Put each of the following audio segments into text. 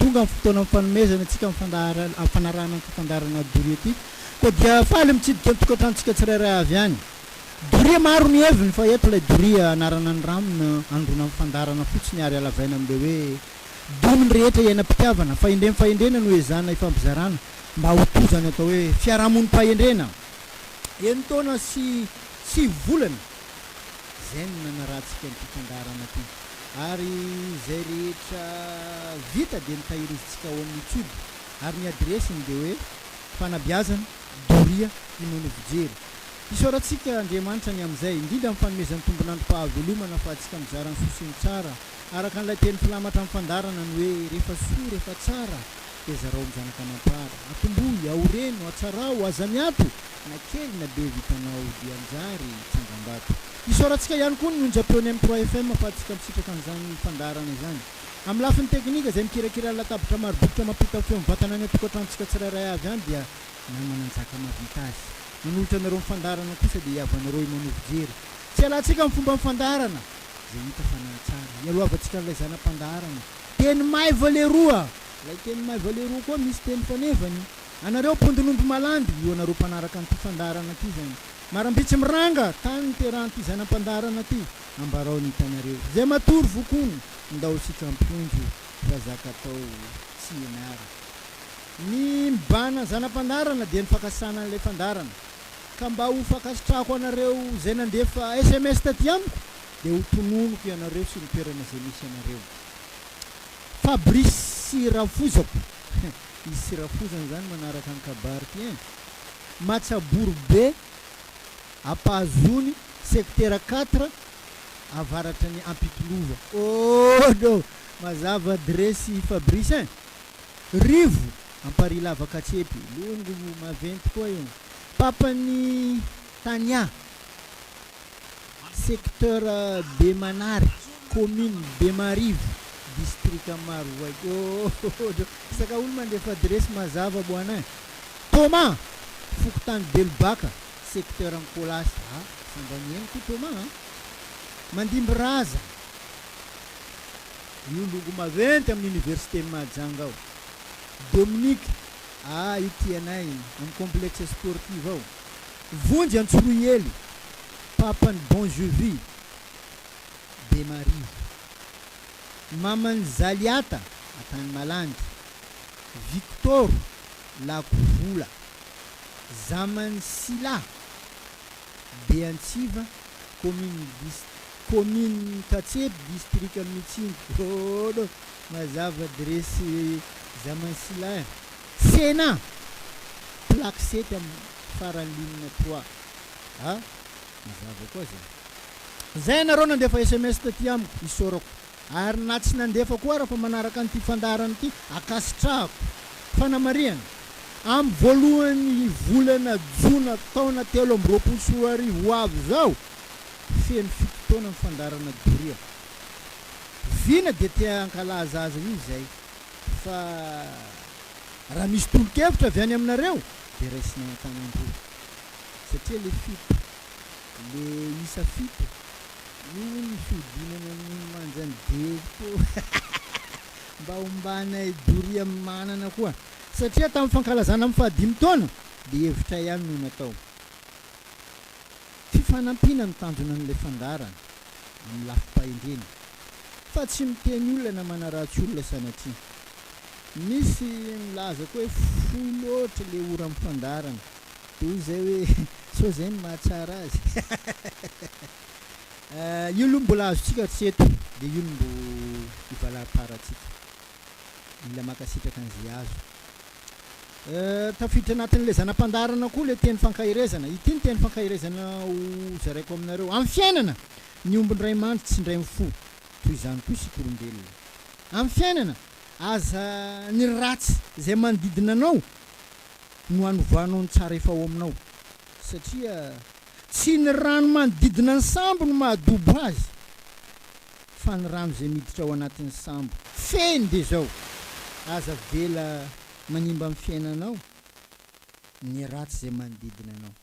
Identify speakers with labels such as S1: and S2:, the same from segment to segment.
S1: tonga amin'ny fotoana fanomezana antsika fanarana fandarana Doria ity koa dia faly mitsidika amin'ny tokantranontsika tsirairay avy any. Doria maro ny heviny fa eto ilay Doria anarana ny ramona androna amin'ny fandarana fotsiny ary alavaina amin'ilay hoe dominy rehetra iainam-pitiavana fahendrena no ezana ifampizarana mba hotozany atao hoe fiarahamonim-pahendrena. Eny taona sy volana zay no nanarahantsika ny fandarana ity ary zay rehetra vita dia nitahirizitsika ao amin'ny YouTube ary ny adresiny dia hoe Fanabeazana Doria Imanovojery. Isaorantsika Andriamanitra ny amin'izay indrindra amin'ny fanomezan'ny tombonandro fahavelomana fa atsika mizara ny sosiny tsara araka an'ilay teny filamatra amin'ny fandarana ny hoe rehefa soa rehefa tsara dia zarao mijanaka mampara atombohy aoreno atsarao aza miato na kely na be vitanao dia anjary tsangam-bato. Isaorantsika ihany koa ny onjam-peony amin'ny 3 FM fa atsika misitraka an'izany fandarana izany amin'ny lafiny teknika izay mikirakira latabatra marobokotra mampita feo mivatana any atokantranontsika tsirairay avy any dia namananjaka mavita azy. Nanolotra anareo mifandarana kosa dia iavanareo Imanovojery. Tsy alantsika amin'ny fomba mifandarana zay hita fanantsara. Ialoavantsika n'ilay zanam-pandarana. Teny may valeroa. Ilay teny may valeroa koa misy teny fanevany. Anareo mpondin'omby malandy io anareo mpanaraka an'ity fandarana ity zany. Marambitsy miranga tany ny teran'ity zanam-pandarana ity ambarao ny hitanareo. Zay matory vokony ndao sika ampondro fa zaka atao tsy inara. Ny mibana zanam-pandarana dia ny fakasana an'ilay fandarana. Ka mba ho fakasitrako anareo zay nandefa SMS taty amiko dia ho tononoko ianareo sy ny toerana zay misy anareo. Fabrice Rafozako izy Rafozana zany manaraka ny kabary ty Matsabory be Apazony secteur 4 avaratra ny Ampitolova. Oh no mazava adresy Fabrice Rivo Amparilava Katsepy longo maventy koa io. Papany Tania secteur Bemanary commune Bemarivo district Marovoay. Oh saka olo mandefa adresy mazava bwana. Thomas Fokotany Belbaka secteur Ankolasy. Sambanieny ko Thomas Mandimby Raza io longo maventy amin'ny université Mahajanga ao. Dominique ity anay amin'ny complexe sportif ao. Vonjy Antsoroyely papany Bonjevy Bemarivo. Mamany Zaliata Atany Malandy. Victor Lakovola Zamany Sila Beantsiva commune Katsepy district Mitsinjo. Oh no mazava adresy Zamany Sila. Sena plaque 7 amin'ny farany ligne 3. Mazava koa zay. Zay nareo nandefa SMS taty amiko isorako. Ary na tsy nandefa koa raha fa manaraka an'ity fandarana ity akasitrahako. Fanamariana amin'ny voalohany volana Jona taona 2024 avy zao feno 7 taona ny fandarana Doria. Vina dia tia ankalaza azy io zay fa raha misy tolo-kevitra avy any aminareo dia raisina an-tanandro satria le fito le isa fito io ny fiodinana ny manjany deto mba hombanay Doria manana koa satria tamin'ny fankalazana amin'ny 5 taona dia hevitra ihany no natao. Fifanampiana ny tanjona n'ilay fandarana amin'ny lafim-pahendrena fa tsy miteny olona na manaratsy olona sanatria. Misy milaza koa hoe folo loatra le ora amin'ny fandarana dia zay hoe so zay ny mahatsara azy. Io aloha mbola azotsika tsy eto dia io mbo ivalam-paratsika mila makasitraka an'izay azo. Tafiditra anatin'ilay zanam-pandarana koa le teny fankahirezana. Ity ny teny fankahirezana ho zaraiko aminareo amin'ny fiainana ny ombiny ray mandry tsy indray mifo toy izany koa sikorombelona. Amin'ny fiainana aza ny ratsy zay manodidina anao no anovanao ny tsara efa ao aminao satria tsy ny rano manodidina ny sambo no mahadobo azy fa ny rano zay miditra ao anatin'ny sambo feny dia zao aza vela manimba amin'ny fiainanao ny ratsy zay manodidina anao.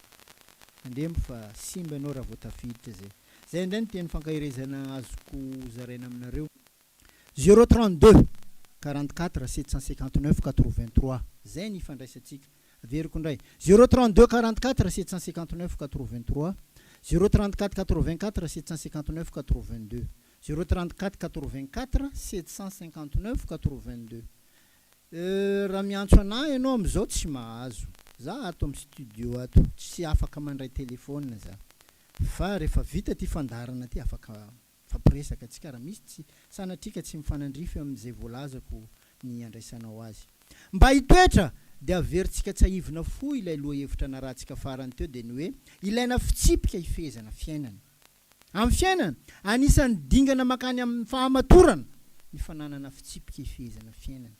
S1: Andemo fa simba ianao raha vao tafiditra zay. Zay indray ny teny fankahirezana azoko zaraina aminareo. 032 44 759 83 zay ny ifandraisantsika averiko indray 032 44 759 83 034 84 759 82 034 84 759 82 raha miantso anahy ianao am'izao tsy mahazo za ato amin'ny studio ato tsy afaka mandray telefônina za fa rehefa vita ty fandarana ty afaka fampiresaka atsika raha misy tsy sanatrika tsy mifanandrify amin'izay voalazako ny andraisanao azy mba hitoetra dia averintsika tsahivina fo ilay loha hevitra narahantsika farany teo dia ny hoe ilaina fitsipika hifehezana fiainana amin'ny fiainana anisan'ny dingana makany amin'ny fahamatorana ny fananana fitsipika hifehezana fiainana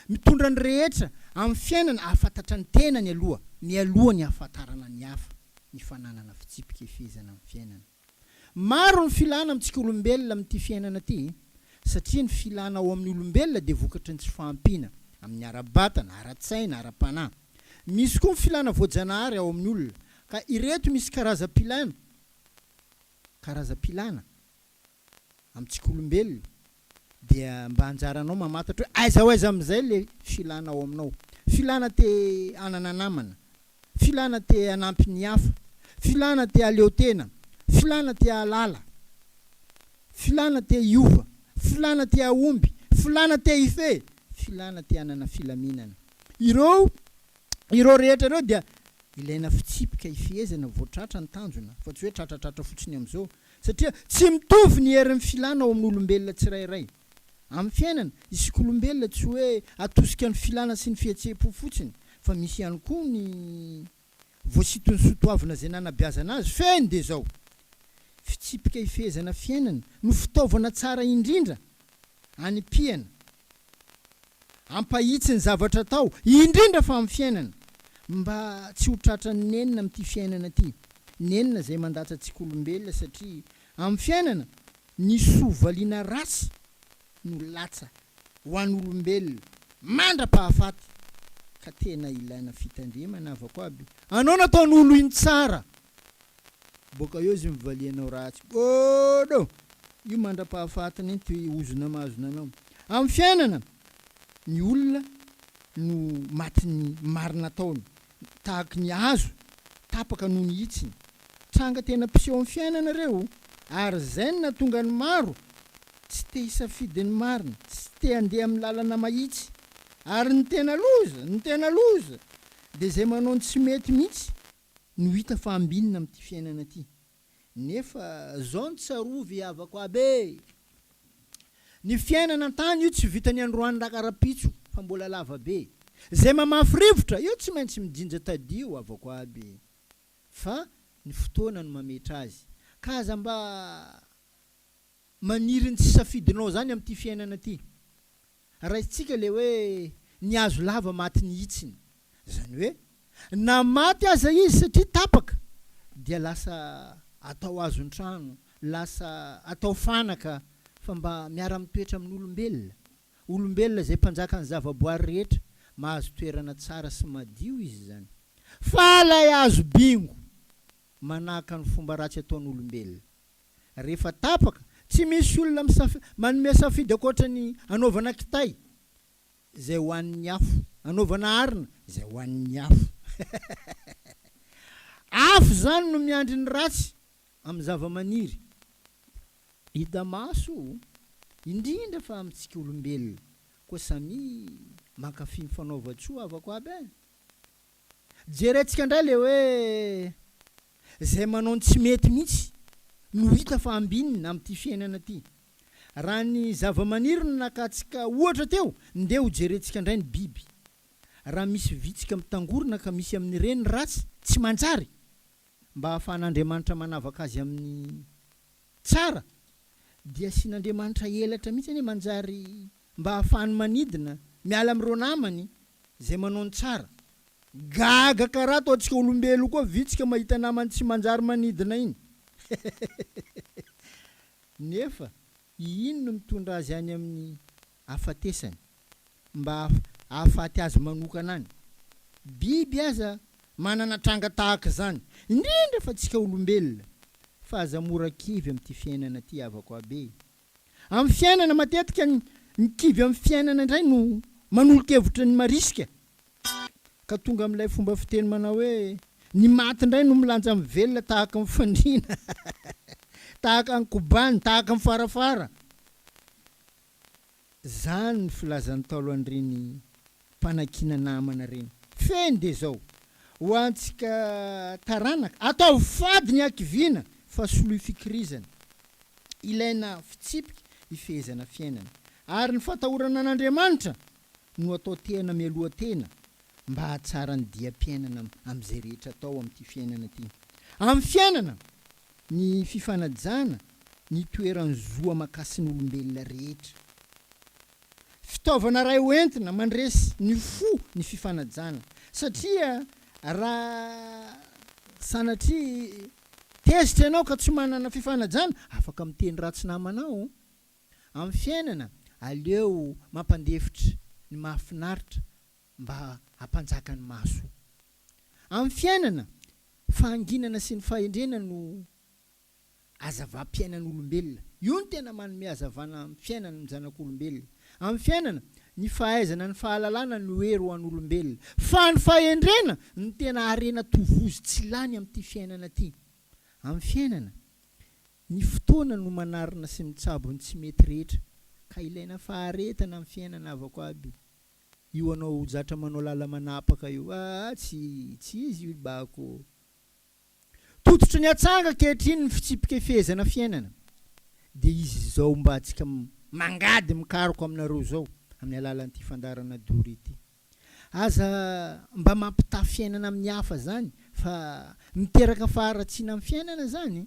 S1: mitondra ny rehetra amin'ny fiainana afantatra ny tena ny aloha ny ahafantarana ny hafa ny fananana fitsipika hifehezana amin'ny fiainana maro ny filana amintsika olombelona amin'ity fiainana ty satria ny filana ao amin'ny olombelona dia vokatry ny tsy fahampiana amin'ny ara-batana, ara-tsaina, ara-panahy. Misy koa ny filana voajanahary ao amin'ny olona ka ireto misy karazam-pilana amintsika olombelona dia mba anjaranao mamantatra hoe aiza ho aiza amin'izay le filana ao aminao. Filana te anana namana, filana te hanampy ny hafa, filana te haleo tena, filana te halala, filana te hiova, filana te haomby, filana te hife, filana te hanana filaminana. Ireo rehetra ireo dia ilaina fitsipika hifehezana voatratra ny tanjona fa tsy hoe tratratratra fotsiny amin'izao satria tsy mitovy ny herin'ny filana ao amin'ny olombelona tsirairay. Amin'ny fiainana isika olombelona tsy hoe atosika ny filana sy ny fihetseham-po fotsiny fa misy ihany koa ny voasitony sotoavina izay nanabeazana azy feny dia zao fitsipika hifehezana fiainana no fitaovana tsara indrindra hanipihana ampahitsy ny zavatra atao indrindra fa amin'ny fiainana mba tsy ho tratra ny nenina amin'ity fiainana ity. Nenina izay mandatra antsika olombelona satria amin'ny fiainana ny sovaliana rasy no latsa ho an'olombelona mandra-pahafaty ka tena ilaina fitandremana avako aby. Anao nataon'olo iny tsara boka eo izy mivalianao ratsy bodo io mandra-pahafatiny iny ty ozona mahazona anao. Amin'ny fiainana ny olona no maty ny marina taony tahaka ny hazo tapaka noho ny hitsiny tranga tena piseho amin'ny fiainana reo ary zay ny natonga ny maro tsy te hisafidy ny marina, tsy te handeha amin'ny lalana mahitsy ary ny tena loza dia zay manao ny tsy mety mihitsy no hita fahambinina amin'ity fiainana ity. Nefa zao ny tsarovy havako aby ny fiainana an-tany io tsy vitany androany rakarapitso fa mbola lava be. Zay mamafy rivotra io tsy maintsy mijinja tadio avako aby fa ny fotoana no mametra azy. Ka aza mba maniry ny tsy safidinao zany amin'ity fiainana ity. Raisitsika le hoe ny azo lava maty ny hitsiny. Zany hoe na maty aza izy satria tapaka dia lasa atao azony trano, lasa atao fanaka fa mba miara mitoetra amin'ny olombelona. Olombelona zay mpanjaka ny zavaboary rehetra mahazo toerana tsara sy madio izy zany. Fa lay azo bingo manaka ny fomba ratsy ataon'olombelona. Rehefa tapaka tsy misy olona manome safidy akoatra ny anaovana kitay zay ho an'ny afo, anaovana arina zay ho an'ny afo. Afo zany no miandry ny ratsy amin'ny zava-maniry. Hita maso indrindra fa amintsika olombelona koa samy mankafy ny fanaova-tsoa avako aby. Jerentsika indray le hoe zay manao ny tsy mety mihitsy no hita fahambinina amin'ity fiainana ity. Raha ny zava-maniry no nakatsika ohatra teo ndeha ho jerentsika indray ny biby. Raha misy vitsika mitangorona ka misy amin'ny reny ratsy tsy manjary mba ahafahan'Andriamanitra manavaka azy amin'ny tsara dia asian'Andriamanitra elatra mihitsy any manjary mba ahafahany manidina miala amin'ireo namany zay manao ny tsara. Gaga karaha ataontsika olombelo koa vitsika mahita namany tsy manjary manidina iny. Nefa ino no mitondra azy any amin'ny hafatesany mba ahafaty azy manokana any. Biby aza manana tranga tahaka zany indrindra fa tsika olombelona fa aza mora kivy amin'ity fiainana ity avako abe. Amin'ny fiainana matetika ny kivy amin'ny fiainana indray no manolo-kevitra ny marisika ka tonga amin'ilay fomba fiteny manao hoe ny maty indray no milanja amin'ny velona tahaka ny fandriana tahaka ny kobany tahaka ny farafara. Zany ny filazan'ny taolohan'ireny mpanakina namana reny. Feny de zao ho antsika taranaka atao fady ny ankiviana fa soloy fikirizana. Ilaina fitsipika ifehezana fiainana ary ny fatahorana an'Andriamanitra no atao tena mialoha tena mba hahatsara ny diam-piainana amin'izay rehetra atao amin'ity fiainana ty. Amin'ny fiainana ny fifanajana ny toeran'ny zoa makasin'ny olombelona rehetra. Fitaovana ray hoentina mandresy ny fo ny fifanajana satria raha sanatria tezitra ianao ka tsy manana fifanajana afaka miteny ratsy namanao. Amin'ny fiainana aleo mampandefitra ny mahafinaritra mba hampanjaka ny maso. Amin'ny fiainana fahanginana sy ny fahendrena no hazava-piainan'olombelona. Io ny tena manome hazavana amin'ny fiainana ny zanak'olombelona. Amin'ny fiainana ny fahaizana ny fahalalana no hery ho an'olombelona. Fa ny fahendrena ny tena harena tovozy tsy lany amin'ity fiainana ty. Amin'ny fiainana ny fotoana no manarina sy mitsabo ny tsy mety rehetra ka ilaina faharetana amin'ny fiainana avako aby. Io anao zatra manao lala manapaka io tsy izy io bako. Tototry ny atsanga kehitriny ny fitsipika ifehezana fiainana de izy zao mba antsika mangady mikaroko aminareo zao amin'ny alalan'ity fandarana dory ity. Aza mba mampita fiainana amin'ny hafa zany fa miteraka faharatsiana amin'ny fiainana zany.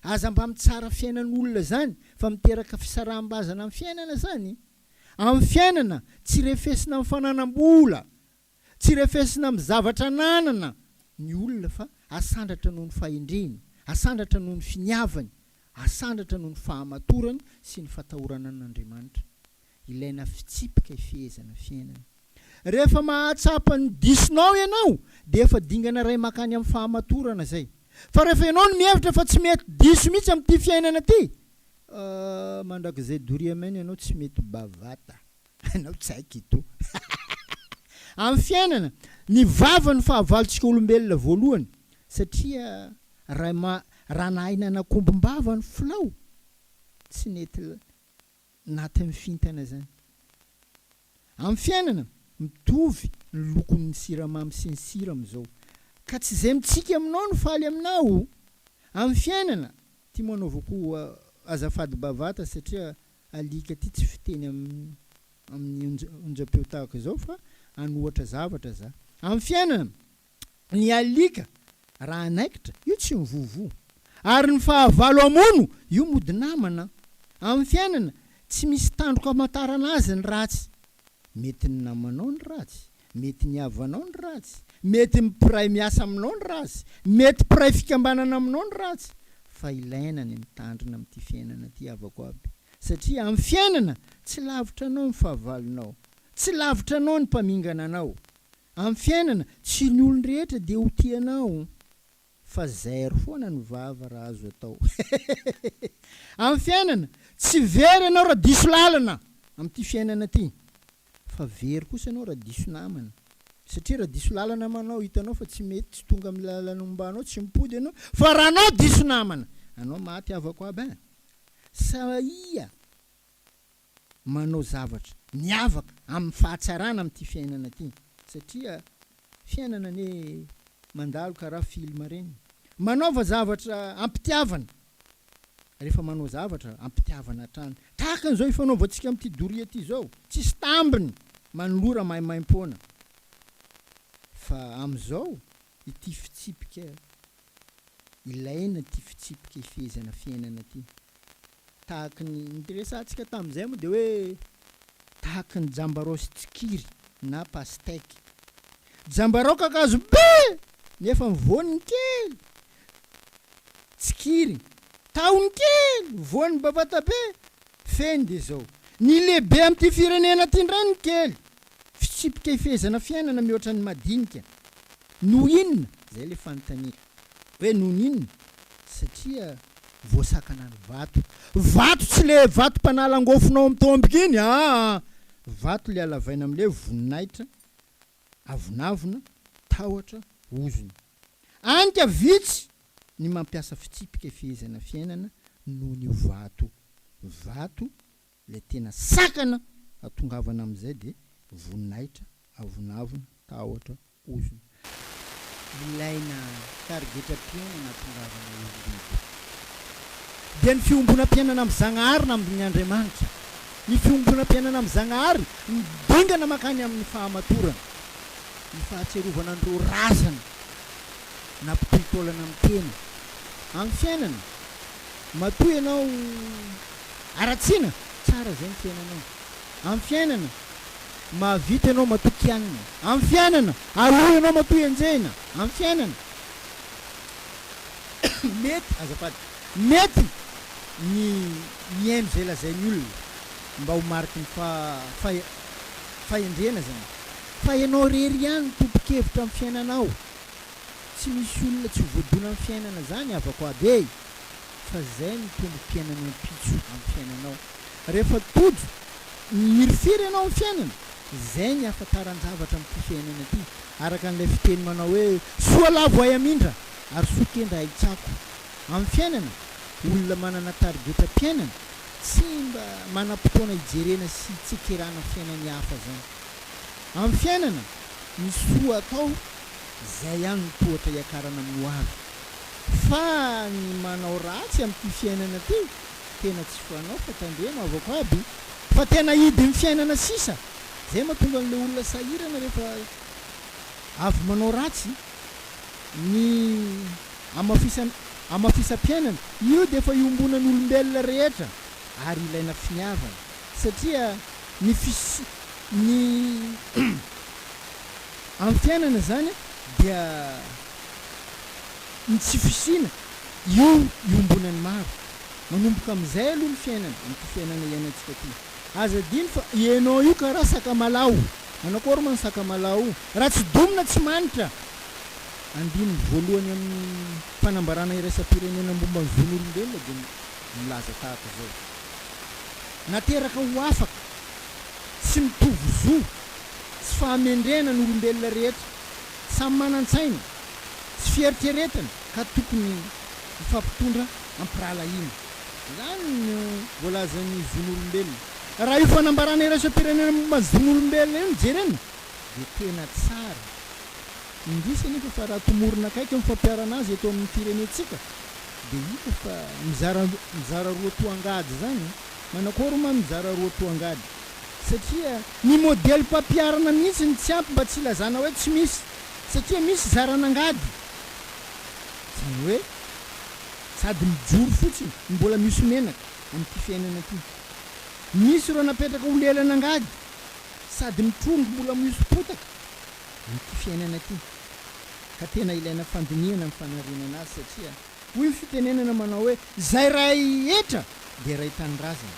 S1: Aza mba mitsara fiainan'olona zany fa miteraka fisaraham-bazana amin'ny fiainana zany. Amin'ny fiainana tsy refesina amin'ny fananam-bola, tsy refesina amin'ny zavatra nanana ny olona fa asandratra noho ny fahendreny, asandratra noho ny finiavany, asandratra noho ny fahamatorany sy ny fatahorana an'Andriamanitra. Ilaina fitsipika ifehezana fiainana. Rehefa mahatsapa ny disonao ianao de efa dingana ray makany amin'ny fahamatorana zay. Fa rehefa ianao no mihevitra fa tsy mety diso mihitsy amin'ity fiainana ty, mandrakizay Doria maina ianao tsy mety bavata. Ianao tsy haiko ito. Amin'ny fiainana ny vava ny fahavalontsika olombelona voalohany satria raha nahinana kombombava ny filao tsy nety naty amin'ny fintana zany. Amin'ny fiainana mitovy ny lokon'ny siramamy sy ny sira am'izao ka tsy zay mitsika aminao no faly aminao. Amin'ny fiainana ty manaovako azafady bavata satria alika ty tsy fiteny amin'ny onjam-peo tahaka zao fa anohatra zavatra za. Amin'ny fiainana ny alika raha anaikitra io tsy mivovo ary ny fahavalo amono io mody namana. Amin'ny fiainana tsy misy tandroka amantarana azy ny ratsy. Mety ny namanao ny ratsy, mety ny havanao ny ratsy, mety mpiray miasa aminao ny ratsy, mety mpiray fikambanana aminao ny ratsy. Fa ilaina ny mitandrina amin'ity fiainana ty avako aby satria amin'ny fiainana tsy lavitra anao ny fahavalonao, tsy lavitra anao ny mpamingana anao. Amin'ny fiainana tsy ny olon rehetra de ho tianao fa zero foana ny vava raha azo atao. Amin'ny fiainana tsy very anao raha diso lalana amin'ity fiainana ty fa very kosa anao raha diso namana satria raha diso lalana manao hitanao fa tsy mety tsy tonga amin'ny lalana ombanao tsy mipody anao fa raha anao diso namana anao maty avako aby. Saia manao zavatra miavaka amin'ny fahatsarana amin'ity fiainana ty satria fiainana ne mandalo karaha film reny. Manaova zavatra ampitiavana. Rehefa manao zavatra ampitiavana hatrany. Tahaka an'izao ifanaovantsika amin'ity Doria ty zao. Tsisy tambiny manolora maimaim-poana. Fa am'izao ity fitsipika ilaina ity fitsipika ifehezana fiainana ty. Tahaka ny resantsika tamin'izay moa de hoe tahaka ny jambarao sy tsikiry na pastèque. Jambarao kakazo be nefa mivoniny kely. Tsikiry tahony kely voany bavata be. Feny de zao ny lehibe amin'ity firenena ty ndray ny kely. Fitsipika ifehezana fiainana mihoatra ny madinika. Noho inona zay le fanontania hoe noho inona satria voasakana ny vato tsy le vato mpanalangofonao amin'ny tomboka iny vato le alavaina am'le voninaitra avonavona tahotra ozony anka vitsy ny mampiasa fitsipika fihezana fiainana noho ny vato le tena sakana atongavana am'izay de voninaitra avonavona tahotra ozony ilaina targetram-piainana atongavana olombelona dia ny fiombonam-piainana amin'ny Zagnahary na amin'ny Andriamanitra ny fiombonam-piainana amin'ny Zagnahary midingana makany amin'ny fahamatorana ny fahatserovana andreo razana na mpitohitaolana amin'ny tena amin'ny fiainana matoy ianao aratsiana tsara zay ny fiainanao amin'ny fiainana mahavita ianao matoky anina amin'ny fiainana aloha ianao matoy enjehina amin'ny fiainana mety ny miaino zay lazainy olona mba ho mariky ny fahendrena zany fa ianao rery ihany tompo-kevitra amin'ny fiainanao tsy misy olona tsy voadona amin'ny fiainana zany avako aby fa zay ny tombo-piainana pitso amin'ny fiainanao rehefa tojo mirifiry ianao amin'ny fiainana zay ny afantaran-javatra amin'ity fiainana ity araka an'ilay fiteny manao hoe soa lavo ay amindra ary sokendra haitsako amin'ny fiainana olona manana targetram-piainana tsy mba manam-potoana hijerena sy tsekerana fiainany hafa zany amin'ny fiainana ny soa atao zay ihany ny tohatra iakarana amin'ny ho avy fa ny manao ratsy amin'ity fiainana ty tena tsy fanao fa tandreno avako aby fa tena hidy ny fiainana sisa zay mahatonga an'le olona sahirana rehefa avy manao ratsy ny amafisam-piainana io de efa iombonany olombelona rehetra ary ilaina finiavana satria ny amin'ny fiainana zany dia ny tsy fisina io iombonany maro manomboka am'izay aloha ny fiainana am'ty fiainana iainantsika ty aza diny fa ianao io karaha sakamalao manakory man sakamalao raha tsy domina tsy manitra andiny voalohany amin'ny fanambarana iraisam-pirenena momba ny zon'olombelona de milaza tahaka zao nateraka ho afaka tsy mitovy zo tsy fahamendrena ny olombelona rehetra samy manan-tsaina tsy fieritreretana ka tokony mifampitondra ampirahalaina zany no voalazan'ny zon'olombelona raha io fanambarana iraisam-pirenena momba ny zon'olombelona io mijerena de tena tsara indrisy nefa fa raha tomorona akaiky mifampiarana azy eto amin'ny firenetsika de hita fa mizara roa toangady zany manakory ma mizara roa toangady satria ny modely mpampiarana mihitsy ny tsy ampy mba tsy ilazana hoe tsy misy satria misy zaranangady zany hoe sady mijoro fotsiny mbola misy menaka amin'ity fiainana ty misy reo napetraka olelanangady sady mitrongo mbola misy potaka amin'ity fiainana ty ka tena ilaina fandiniana amin'ny fanarenana azy satria hoy fitenenana manao hoe zay ray etra de ray tanyrazana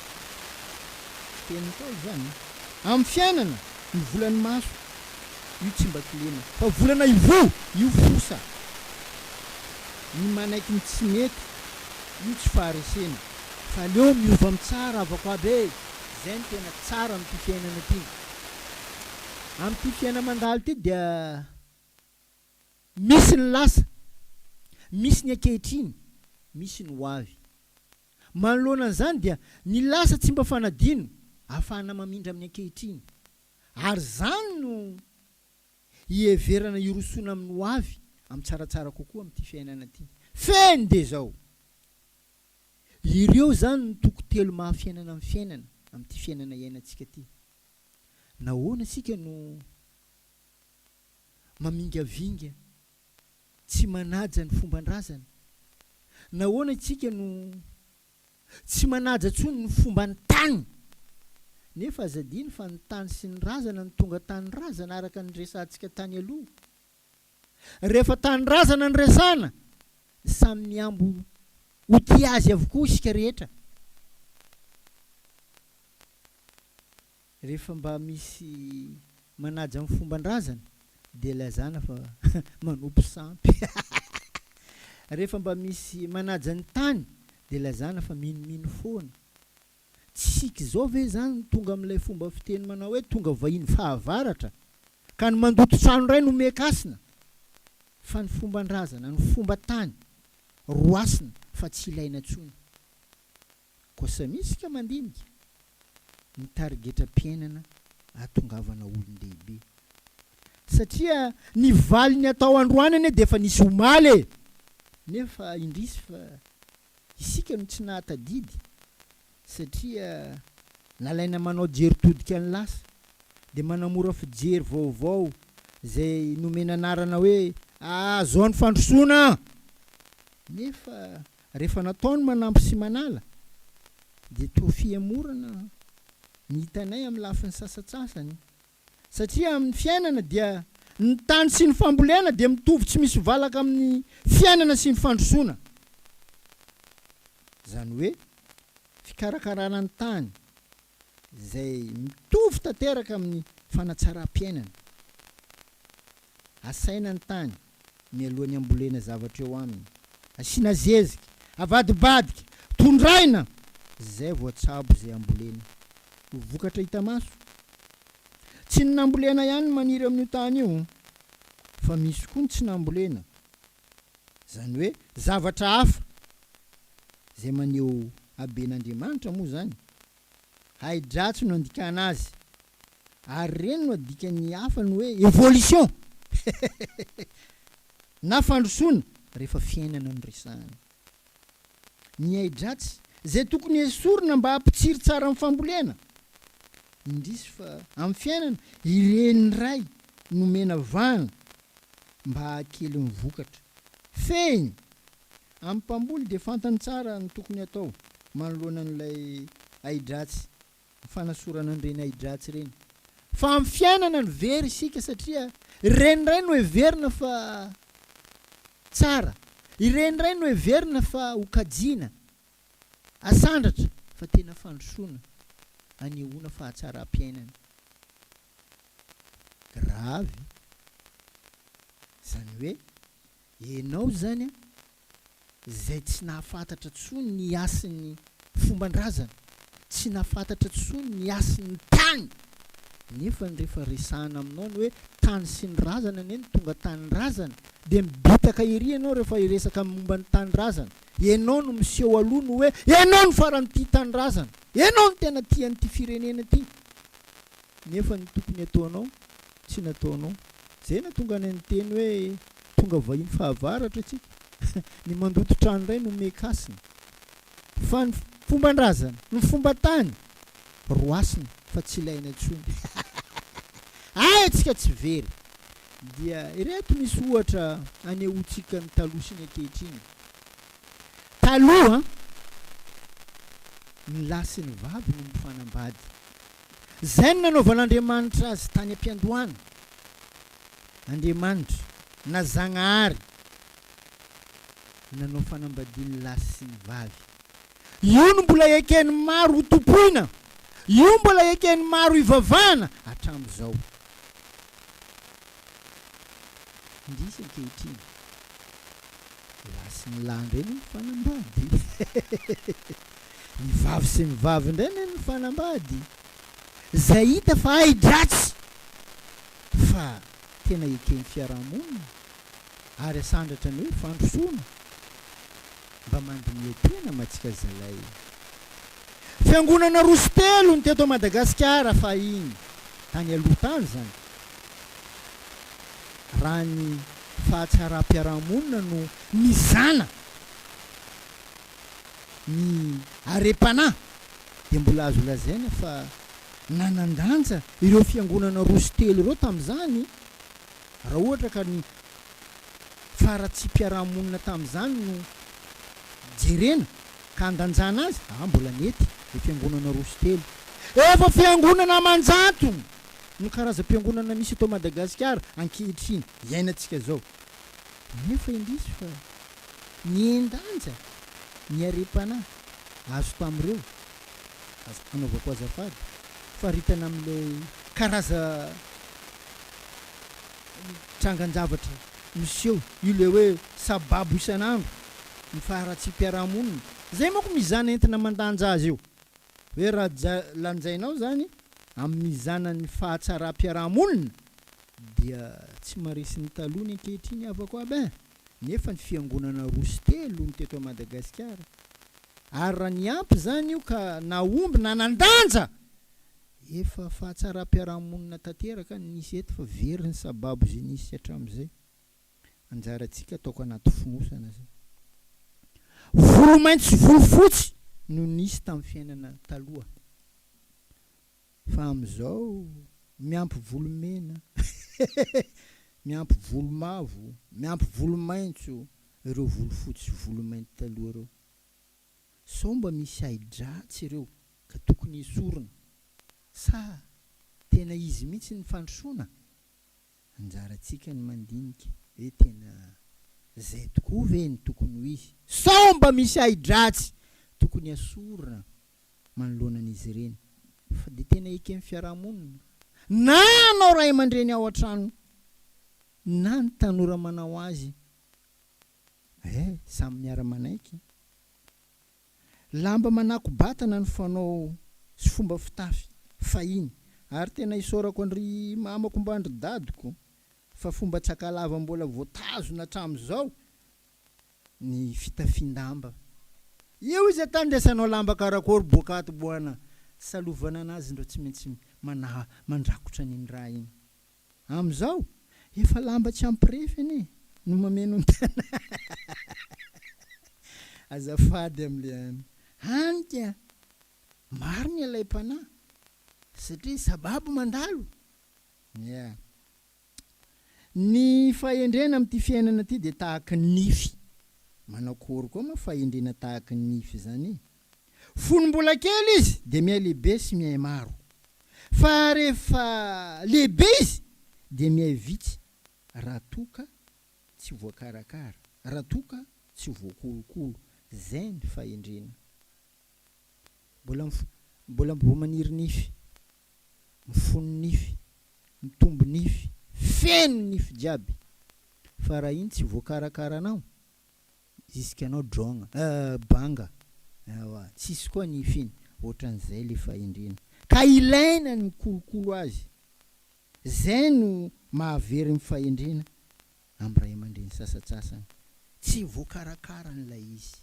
S1: teny tao zany amin'ny fiainana ny volany maso io tsy mba kilena fa volana ivo io fosa ny manaiky ny tsy mety io tsy faharesena fa leo miova mitsara avako aby zay ny tena tsara amin'ty fiainana ty amin'ty fiaina mandalo ty dia misy ny lasa misy ny ankehitriny misy ny ho avy manoloana an'izany dia ny lasa tsy mba fanadino ahafahana mamindra amin'ny ankehitriny ary zany no hieverana irosona amin'ny ho avy amin'ny tsaratsara kokoa amin'ity fiainana ty feny de zao ireo zany ny toko telo mahafiainana amin'ny fiainana amin'ity fiainana iainantsika ty nahoana sika no mamingavinga tsy manaja ny fomban-drazana nahoana tsika no tsy manaja tsony ny fomba ny tany nefa azadiny fa ny tany sy ny razana ny tonga tany razana araka ny resantsika tany aloha rehefa tany razana ny resana samy miambo ho ty azy avokoa isika rehetra rehefa mba misy manaja amin'ny fomban-drazana de lazana fa manompo sampy rehefa mba misy manaja ny tany de lazana fa minomino foana. Tsika zao ve zany tonga amin'ilay fomba fiteny manao hoe tonga vahiny fahavaratra ka ny mandoto trano ray no mekasina, fa ny fomban-drazana, ny fomba tany roasina fa tsy ilaina tsony. Kosa misy ka mandinika ny tarigetram-piainana atongavana olon-dehibe, satria ny valiny atao androany ane de efa nisy omaly nefa indrisy fa isika no tsy nahatadidy, satria nalaina manao jeritodika ny lasa de manamora fijery vaovao zay nomena anarana hoe zao ny fandrosoana, nefa rehefa nataony manampy sy manala de toa fiamorana ny hitanay amin'ny lafiny sasatsasany, satria amin'ny fiainana dia ny tany sy ny fambolena de mitovy tsy misy valaka amin'ny fiainana sy ny fandrosoana. Zany hoe fikarakarana ny tany zay mitovy tanteraka amin'ny fanatsaram-piainana. Asaina ny tany mialohan'ny ambolena zavatra eo aminy, asiana zezika, avadibadika, tondraina, zay voatsabo zay ambolena vokatra hita maso. Tsy ny nambolena ihany maniry amin'io tany io, fa misy koa ny tsy nambolena, zany hoe zavatra hafa zay maneho haben'Andriamanitra moa zany. Hai-dratsy no andikana azy, ary reny no adikany hafa ny hoe évolution na fandrosoana rehefa fiainana ny resahana. Ny hai-dratsy zay tokony esorina mba hampitsiry tsara amin'ny fambolena, indrisy fa amin'ny fiainana ireny ray nomena vana mba hakely ny vokatra. Feny amin'ny mpamboly de fantany tsara ny tokony atao manoloana an'ilay hai-dratsy, fanasorana an'ireny hai-dratsy reny. Fa amin'ny fiainana ny very isika, satria ireny ray no heverina fa tsara, ireny ray no heverina fa hokajiana, asandratra fa tena fandrosoana, anehoana fahatsara-piainana. Gravy zany hoe ianao zany zay tsy nahafantatra tsony ny asin'ny fomban-drazana, tsy nahafantatra tsony ny asin'ny tany, nefa rehefa resahana aminao ny hoe tany sy ny razana ane ny tonga tany-drazana, de mibitaka ery ianao rehefa iresaka momba ny tany-drazana. Ianao no miseho aloha no hoe ianao no faran'ity tany-drazana, ianao no tena tian'ity firenena ty, nefa ny tokony ataonao tsy nataonao. Zay na tonga any teny hoe tonga vahiny fahavaratra tsika ny mandoto trano ray no mekasina, fa ny fomban-drazana, ny fomba tany roasina fa tsy ilaina tsony. Atsika tsy very dia ireto misy ohatra anehoantsika ny taloha sy ny ankehitriny. Taloha ny lahy sy ny vavy no mifanambady, zay no nanaovan'Andriamanitra azy tany am-piandohana. Andriamanitra na Zagnahary nanao fanambadiany lahy sy ny vavy. Io no mbola ekeny maro ho tompoina, io mbola ekeny maro ivavahana hatramin'izao. Indrisy ankehitriny lahy sy ny lahy ndray no mifanambady ny vavy sy ny vavy indray no mifanambady, zay hita fa hai-dratsy fa tena ekeny fiarahamonina ary asandratra ny hoe fandrosoana mba mandinihe tena matsika zalay. Fiangonana roso telo ny teto Madagasikara fa iny tany aloha tany zany, raha ny fahatsaram-piarahamonina no mizana ny are-panahy de mbola azo lazaina fa nanandanja ireo fiangonana roso telo ireo tamin'izany. Raha ohatra ka ny faratsi-piarahamonina tamin'izany no jerena ka andanjana azy, mbola nety le fiangonana roso telo. Efa fiangonana manjato no karazam-piangonana misy eto Madagasikara ankehitriny iainantsika zao, nefa indrisy fa niendanja ny are-panahy azo tamin'ireo azo anaovako azafady faritana amin'ilay karaza trangan-javatra miseho io le hoe sababo isan'andro ny faharatsy mpiarahamonina zay manko mizana entina mandanja azy io hoe raha lanjainao zany amin'n'mizana ny fahatsaram-piarahamonina dia tsy maresy ny taloha ny ankehitriny avako aby nefa ny fiangonana roso telo ny teto Madagasikara ary raha ny ampy zany io ka naomby na nandanja efa fahatsaram-piarahamonina tanteraka nisy eto fa very ny sababo zay nisy hatramin'izay anjarantsika ataoko anaty fonosana zay volo maitso sy volo fotsy no nisy tamin'ny fiainana taloha fa am'izao miampy volo mena miampy volo mavo miampy volo maitso ireo volo fotsy volo mainty taloha ireo sao mba misy aidratsy ireo ka tokony esorina sa tena izy mihitsy ny fandrosoana anjarantsika ny mandinika hoe tena zay tokoa ve ny tokony ho izy sao mba misy aidratsy tokony asorina manoloanan'izy ireny fa de tena eky amin'ny fiarahamonina na anao ray aman-dreny ao an-trano na ny tanora manao azy samy miara-manaiky lamba manako batana ny fanao sy fomba fitafy fahiny ary tena isorako andry mamako mba andry dadiko fa fomba tsakalava mbola voatazona hatramin'izao ny fitafindamba io izy atandrasanao lamba karakory bokato boana salovana anazy ndro tsy maintsy mandrakotra ny raha iny am'izao efa lamba tsy ampirefy no mameno ny tana azafady am'le hanika maro ny alay-panahy satria sababo mandalo ny fahendrena amin'ity fiainana ty de tahaka nify manakory koa ma fahendrena tahaka nify zany fonombola kely izy de mihay lehibe sy mihay maro fa rehefa lehibe izy de mihay vitsy raha toka tsy voakarakara raha toka tsy voakolokolo zay ny fahendrena mbola maniry nify mifono nify mitombo nify feno nify jiaby fa raha iny tsy voakarakara anao iskanao drogna banga tsisy koa nify iny ohatran'izay le fahendrena ka ilaina ny kolokolo azy zay no mahavery ny fahendrena am'ray aman-dreny sasatsasany tsy voakarakara n'ilay izy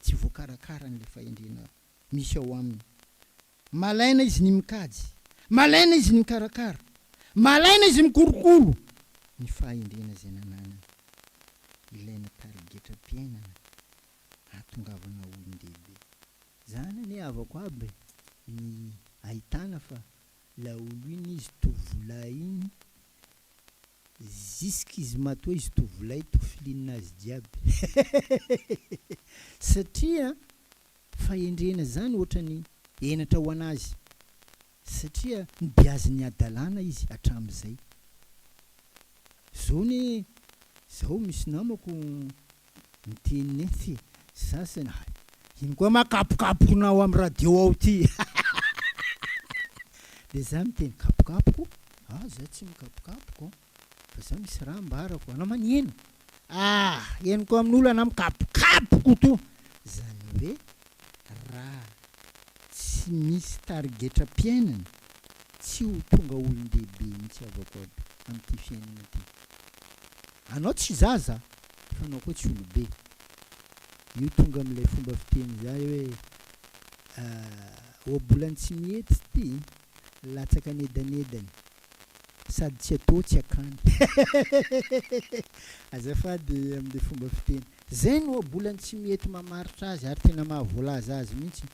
S1: tsy voakarakara n'le fahendrena misy ao aminy malaina izy ny mikajy malaina izy ny mikarakara malaina izy mikolokolo ny fahendrena zay nananany ilaina tarigetra-piainana atongavana olon-dehibe zany ane avako aby ny ahitana fa la olo iny izy tovola iny zisk'izy matoa izy tovolay tofilinina azy jiaby satria fahendrena zany ohatrany enatra ho anazy satria nibiazy ny adalana izy hatram'izay zao misy namako miteniny ety sasany iny koa makapokapokonao amin'ny radio ao ty de za miteny kapokapoko za tsy mikapokapoko fa za misy raha mbarako anao maneno eny koa amin'olo anao mikapokapoko to zany hoe raha tsy misy tarigetra-piainana tsy ho tonga olon-dehibe mihitsy avako aby amin'ity fiainana ty anao tsy zaza fa anao koa tsy olobe io tonga amin'ilay fomba fiteny zay hoe oabolany tsy mihety ty latsaka nedanedany sady tsy atao tsy akany azafady am'le fomba fiteny zay no oabolany tsy mihety mamaritra azy ary tena mahavoalaza azy mihitsy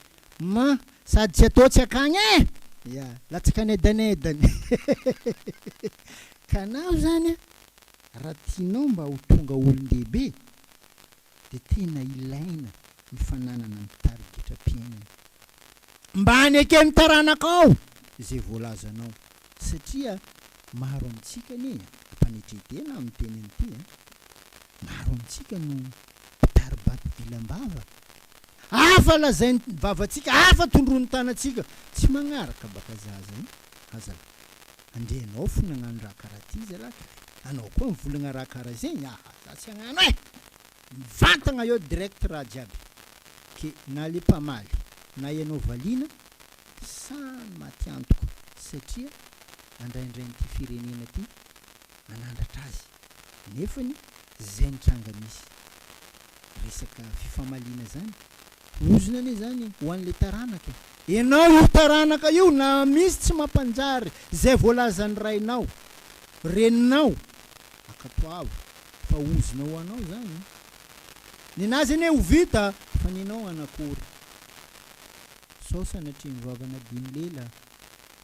S1: sady tsy atao tsy akany latsaka nedanedany ka anao zany raha tianao mba ho tonga olon-dehibe de tena ilaina ny fananana ny tarigetra-piainana mba haneke ny taranakao zay voalazanao satria maro amintsika ne mpanetretena amin'ny teny an'ity maro amintsika no mpitaribato dilam-bava hafa lazainy vavantsika hafa tondrony tanatsika tsy magnaraka baka zaza andreanao fo nagnano raha karaha ty zay raha anao koa mivolagna raha karaha zegny za tsy hagnano mivantagna eo direct raha jiaby ke na le mpamaly na ianao valiana samy maty antoko satria andraindray n'ity firenena ty nanandratra azy nefany zay nitranga misy resaka fifamaliana zany ozona ane zany ho an'le taranaka ianao io taranaka io na misy tsy mampanjary zay voalazany rainao reninao akatoavo fa ozona ho anao zany ninazy ane ho vita fa ninao anakory sao sanatria mivavana dimy lela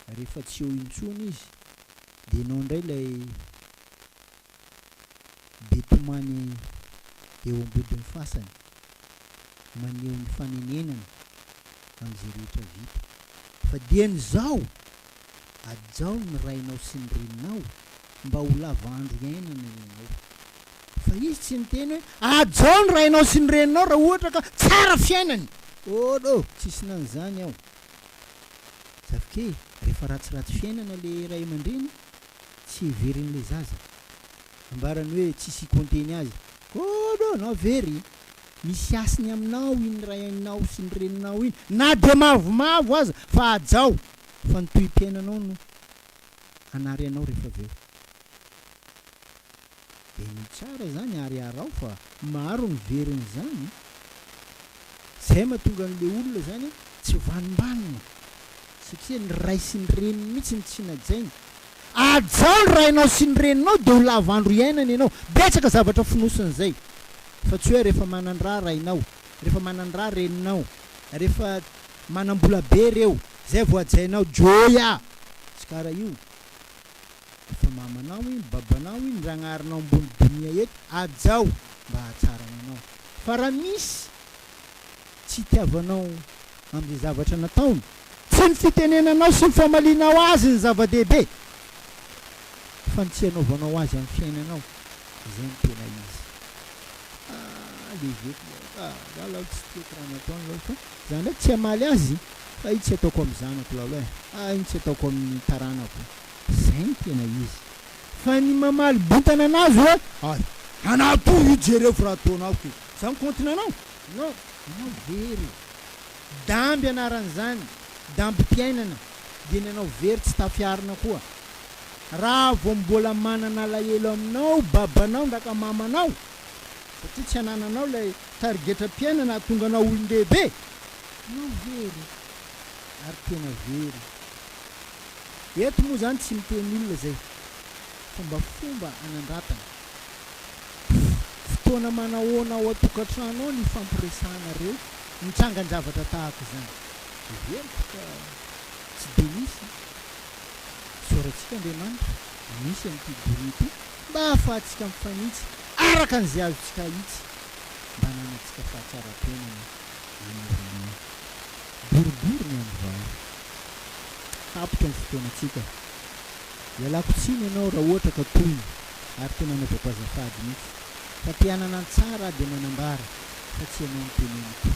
S1: rehefa tsy eo intsony izy de enao indray lay betomany eo ambodiny fasany maneho ny fanenenana am'izay rehetra vita fa dian'izao ajao ny rainao sy ny reninao mba ho lavandro iainana ianao fa izy tsy niteny hoe ajao ny rainao sy ny reninao raha ohatra ka tsara fiainany oɗo tsisy nan'izany aho zavike rehefa ratsiratsy fiainana le ray aman-dreny tsy heverin'le zaza ambarany hoe tsisy ikonteny azy oɗo anao very misy asiny aminao iny rainao sy ny reninao iny na de mavomavo aza fa ajao fa nitohim-piainanao no anary anao rehefa aveo de ny tsara zany ary arao fa maro ny verin'izany zay mahatonga an'le olona zany tsy vanimbanina satria ny ray sy ny reniny mihitsy ny tsy najainy ajao ny rainao sy ny reninao de ho lavandro iainana ianao betsaka zavatra finosin'izay fa tsy hoe rehefa manandra rainao rehefa manandra reninao rehefa manambola be reo zay voajainao joya tsy karaha io fa mamanao iny babanao iny ragnarinao ambony donia eto ajao mba hatsarananao fa raha misy tsy tiavanao am'izay zavatra nataony tsy ny fitenenanao sy ny famalinao azy ny zava-dehibe fa ny tsy anaovanao azy amin'ny fiainanao zay ny tena izy leveko lalao tsy tieko raha nataony lao fa zany ndraiky tsy hamaly azy fa iny tsy ataoko amin'ny zanako lalo iny tsy ataoko amin'ny taranako zay ny tena izy fa ny mamaly bontana anazy hoe ay anato io jereko raha ataonao ke zany kontina anao non anao very damby anaran'izany damby mpiainana de ny anao very tsy tafiarina koa raha vo mbola manana lahelo aminao babanao ndraka mamanao satria tsy anananao lay tarigetra mpiainana atonga anao olon-dehibe anao very ary tena very eto moa zany tsy miteny olona zay fomba anandratana fotoana manahoana ao atokantrano ao ny fampiresahana reo mitsangan-javatra tahaka zany very fa tsy de misy soratsika Andriamanitra misy am'ty dority mba ahafahantsika mifanitsy araka an'izay azotsika hitsy mba nanatsika fahatsara-penana amin'ny boribory ny am'vao tapitra ny fotoanatsika ialako tsiny ianao raha ohatra ka toyny ary tena anaovako azafady mihitsy fa te hanana ny tsara de manambara fa tsy ianao ny teneniko